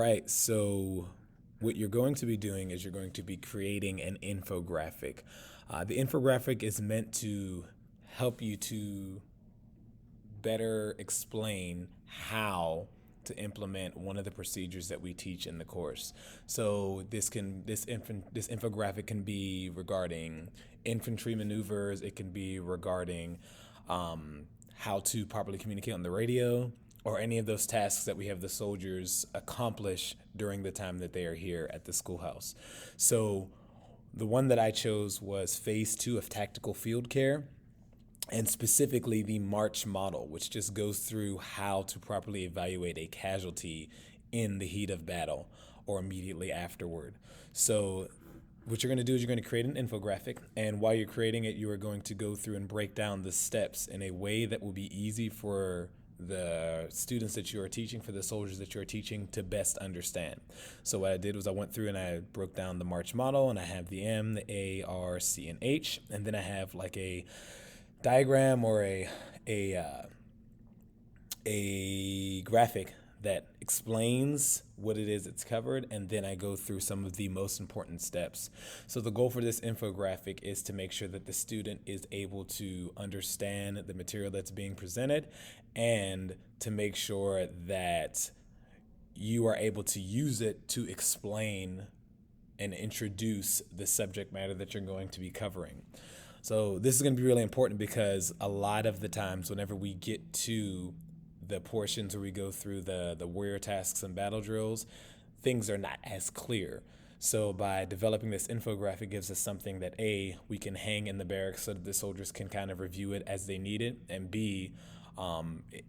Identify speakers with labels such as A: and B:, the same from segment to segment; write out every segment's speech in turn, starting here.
A: right, so what you're going to be doing is you're going to be creating an infographic. The infographic is meant to help you to better explain how to implement one of the procedures that we teach in the course. So this infographic can be regarding infantry maneuvers. It can be regarding how to properly communicate on the radio, or any of those tasks that we have the soldiers accomplish during the time that they are here at the schoolhouse. So the one that I chose was phase 2 of tactical field care, and specifically the March model, which just goes through how to properly evaluate a casualty in the heat of battle or immediately afterward. So what you're going to do is you're going to create an infographic, and while you're creating it, you are going to go through and break down the steps in a way that will be easy for the students that you are teaching, for the soldiers that you are teaching, to best understand. So what I did was I went through and I broke down the March model, and I have the M, the A, R, C, and H, and then I have like a diagram or a graphic that explains what it is it's covered, and then I go through some of the most important steps. So the goal for this infographic is to make sure that the student is able to understand the material that's being presented, and to make sure that you are able to use it to explain and introduce the subject matter that you're going to be covering. So this is going to be really important because a lot of the times whenever we get to the portions where we go through the warrior tasks and battle drills, things are not as clear. So by developing this infographic, it gives us something that A, we can hang in the barracks so that the soldiers can kind of review it as they need it, and B,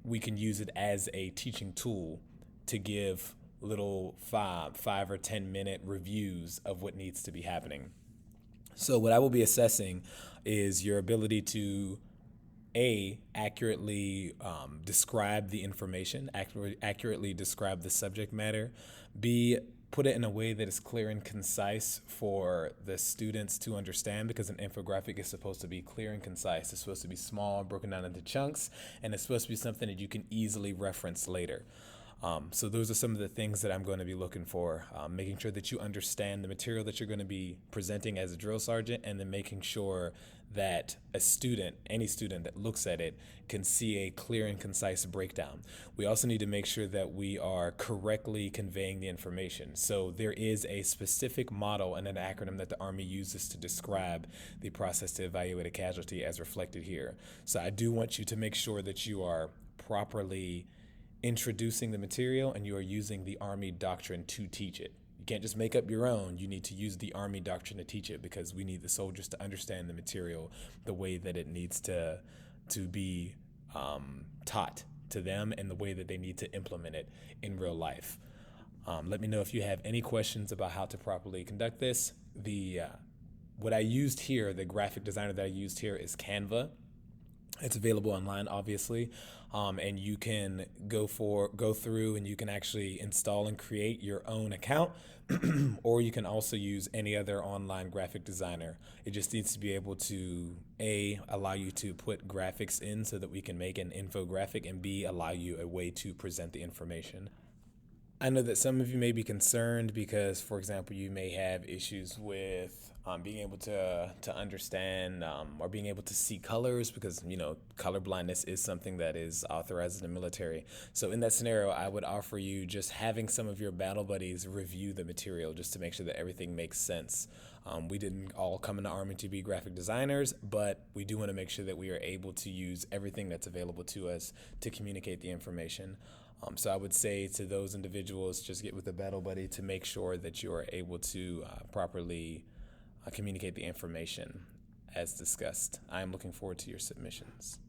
A: we can use it as a teaching tool to give little 5 or 10 minute reviews of what needs to be happening. So what I will be assessing is your ability to A, accurately describe the information, accurately describe the subject matter. B, put it in a way that is clear and concise for the students to understand, because an infographic is supposed to be clear and concise. It's supposed to be small, broken down into chunks, and it's supposed to be something that you can easily reference later. So those are some of the things that I'm going to be looking for, making sure that you understand the material that you're going to be presenting as a drill sergeant, and then making sure that a student, any student that looks at it, can see a clear and concise breakdown. We also need to make sure that we are correctly conveying the information. So there is a specific model and an acronym that the Army uses to describe the process to evaluate a casualty, as reflected here. So I do want you to make sure that you are properly introducing the material and you are using the Army doctrine to teach it. You can't just make up your own. You need to use the Army doctrine to teach it, because we need the soldiers to understand the material the way that it needs to be taught to them, and the way that they need to implement it in real life. Let me know if you have any questions about how to properly conduct this. What I used here, the graphic designer that I used here, is Canva. It's available online, obviously, and you can go through and you can actually install and create your own account, or you can also use any other online graphic designer. It just needs to be able to A, allow you to put graphics in so that we can make an infographic, and B, allow you a way to present the information. I know that some of you may be concerned because, for example, you may have issues with being able to understand or being able to see colors, because color blindness is something that is authorized in the military. So in that scenario, I would offer you just having some of your battle buddies review the material, just to make sure that everything makes sense. We didn't all come in the Army to be graphic designers, but we do want to make sure that we are able to use everything that's available to us to communicate the information. So I would say to those individuals, just get with a battle buddy to make sure that you are able to properly communicate the information as discussed. I am looking forward to your submissions.